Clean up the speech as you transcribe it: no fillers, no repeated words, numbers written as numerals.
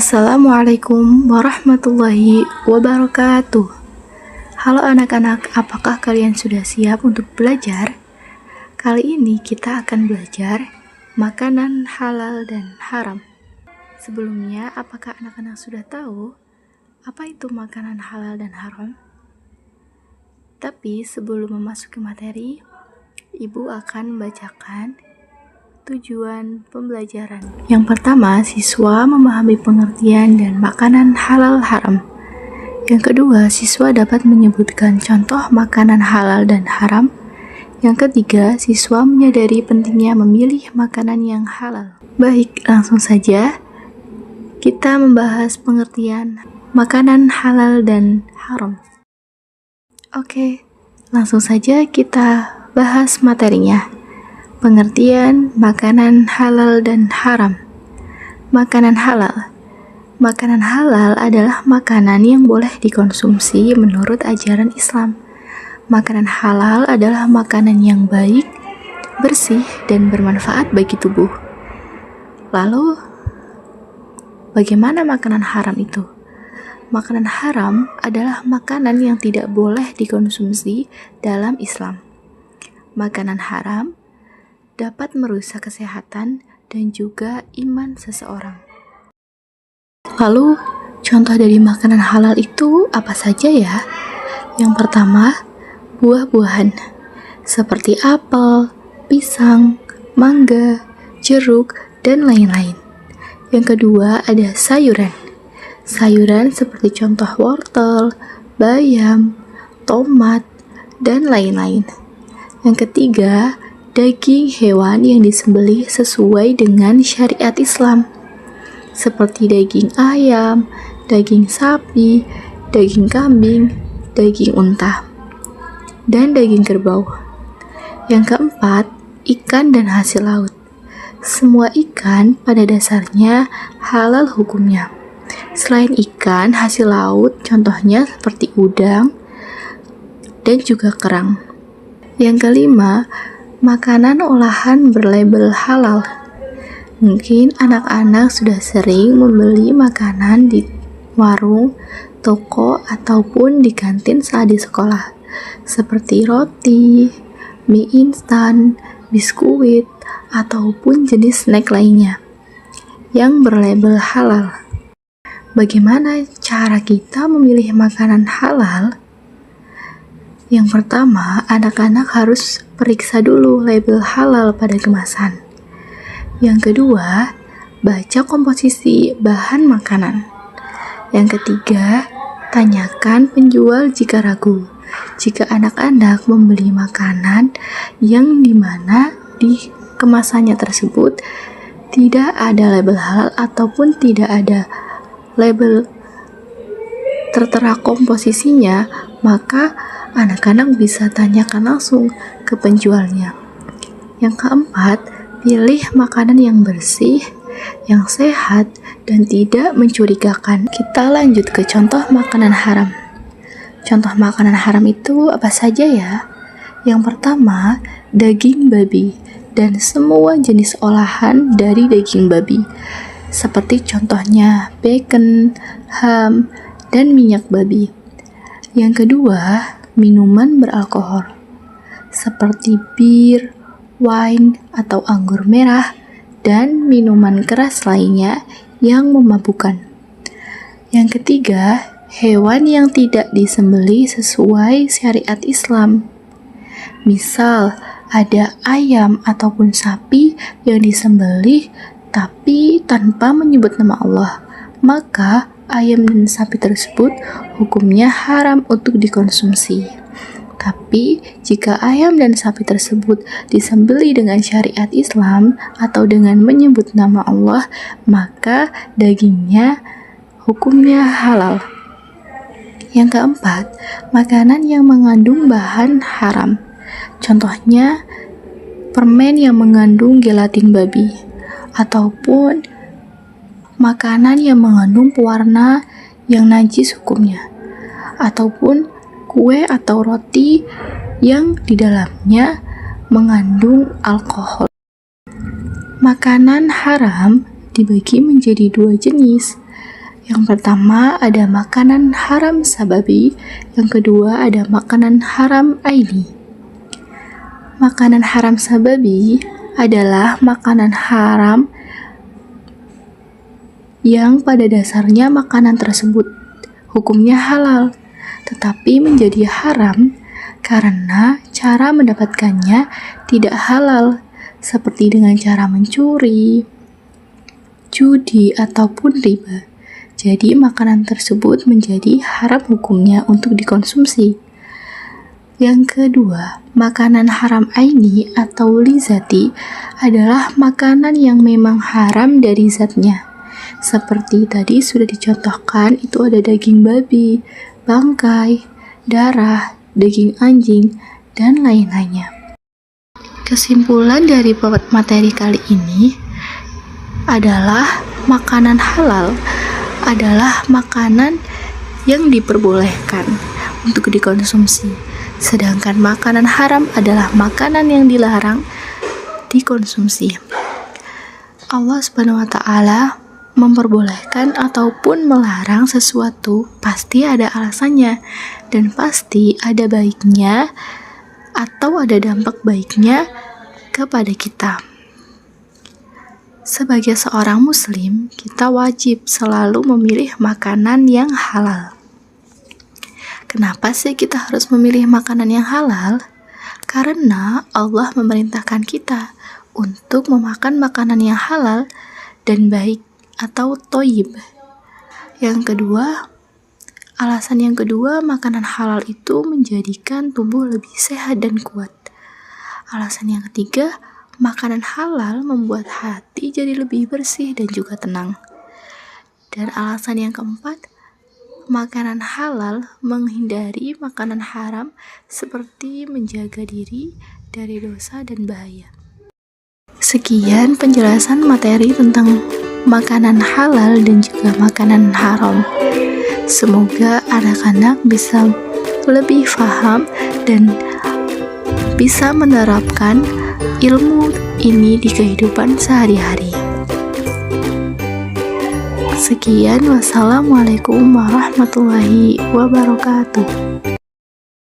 Assalamualaikum warahmatullahi wabarakatuh. Halo anak-anak, apakah kalian sudah siap untuk belajar? Kali ini kita akan belajar makanan halal dan haram. Sebelumnya, apakah anak-anak sudah tahu apa itu makanan halal dan haram? Tapi sebelum memasuki materi, Ibu akan membacakan tujuan pembelajaran. Yang pertama, siswa memahami pengertian dan makanan halal haram. Yang kedua, siswa dapat menyebutkan contoh makanan halal dan haram. Yang ketiga, siswa menyadari pentingnya memilih makanan yang halal. Baik, langsung saja kita membahas pengertian makanan halal dan haram. Oke, langsung saja kita bahas materinya. Pengertian makanan halal dan haram. Makanan halal. Makanan halal adalah makanan yang boleh dikonsumsi menurut ajaran Islam. Makanan halal adalah makanan yang baik, bersih, dan bermanfaat bagi tubuh. Lalu, bagaimana makanan haram itu? Makanan haram adalah makanan yang tidak boleh dikonsumsi dalam Islam. Makanan haram dapat merusak kesehatan dan juga iman seseorang. Lalu, contoh dari makanan halal itu apa saja ya? Yang pertama, buah-buahan seperti apel, pisang, mangga, jeruk, dan lain-lain. Yang kedua, ada sayuran. Sayuran seperti contoh wortel, bayam, tomat, dan lain-lain. Yang ketiga, daging hewan yang disembelih sesuai dengan syariat Islam, seperti daging ayam, daging sapi, daging kambing, daging unta, dan daging kerbau. Yang keempat, ikan dan hasil laut. Semua ikan pada dasarnya halal hukumnya. Selain ikan, hasil laut contohnya seperti udang dan juga kerang. Yang kelima, makanan olahan berlabel halal. Mungkin anak-anak sudah sering membeli makanan di warung, toko, ataupun di kantin saat di sekolah, seperti roti, mie instan, biskuit, ataupun jenis snack lainnya yang berlabel halal. Bagaimana cara kita memilih makanan halal? Yang pertama, anak-anak harus periksa dulu label halal pada kemasan. Yang kedua, baca komposisi bahan makanan. Yang ketiga, tanyakan penjual jika ragu. Jika anak-anak membeli makanan yang dimana di kemasannya tersebut tidak ada label halal ataupun tidak ada label tertera komposisinya, maka anak-anak bisa tanyakan langsung ke penjualnya. Yang keempat, pilih makanan yang bersih, yang sehat, dan tidak mencurigakan. Kita lanjut ke contoh makanan haram. Contoh makanan haram itu apa saja ya? Yang pertama, daging babi dan semua jenis olahan dari daging babi, seperti contohnya bacon, ham, dan minyak babi. Yang kedua, minuman beralkohol seperti bir, wine atau anggur merah, dan minuman keras lainnya yang memabukkan. Yang ketiga, hewan yang tidak disembelih sesuai syariat Islam. Misal, ada ayam ataupun sapi yang disembelih tapi tanpa menyebut nama Allah, maka ayam dan sapi tersebut hukumnya haram untuk dikonsumsi. Tapi jika ayam dan sapi tersebut disembelih dengan syariat Islam atau dengan menyebut nama Allah, maka dagingnya hukumnya halal. Yang keempat, makanan yang mengandung bahan haram. Contohnya, permen yang mengandung gelatin babi, ataupun makanan yang mengandung pewarna yang najis hukumnya, ataupun kue atau roti yang di dalamnya mengandung alkohol. Makanan haram dibagi menjadi dua jenis. Yang pertama ada makanan haram sababi, yang kedua ada makanan haram aini. Makanan haram sababi adalah makanan haram yang pada dasarnya makanan tersebut hukumnya halal, tetapi menjadi haram karena cara mendapatkannya tidak halal, seperti dengan cara mencuri, judi, ataupun riba. Jadi makanan tersebut menjadi haram hukumnya untuk dikonsumsi. Yang kedua, makanan haram aini atau lizati adalah makanan yang memang haram dari zatnya. Seperti tadi sudah dicontohkan, itu ada daging babi, bangkai, darah, daging anjing, dan lain-lainnya. Kesimpulan dari materi kali ini adalah makanan halal adalah makanan yang diperbolehkan untuk dikonsumsi, sedangkan makanan haram adalah makanan yang dilarang dikonsumsi. Allah Subhanahu wa Ta'ala memperbolehkan ataupun melarang sesuatu pasti ada alasannya dan pasti ada baiknya atau ada dampak baiknya kepada kita. Sebagai seorang muslim, kita wajib selalu memilih makanan yang halal. Kenapa sih kita harus memilih makanan yang halal? Karena Allah memerintahkan kita untuk memakan makanan yang halal dan baik atau thayyib. Alasan yang kedua, makanan halal itu menjadikan tubuh lebih sehat dan kuat. Alasan yang ketiga, makanan halal membuat hati jadi lebih bersih dan juga tenang. Dan alasan yang keempat, makanan halal menghindari makanan haram seperti menjaga diri dari dosa dan bahaya. Sekian penjelasan materi tentang makanan halal dan juga makanan haram. Semoga anak-anak bisa lebih paham dan bisa menerapkan ilmu ini di kehidupan sehari-hari. Sekian, wassalamualaikum warahmatullahi wabarakatuh.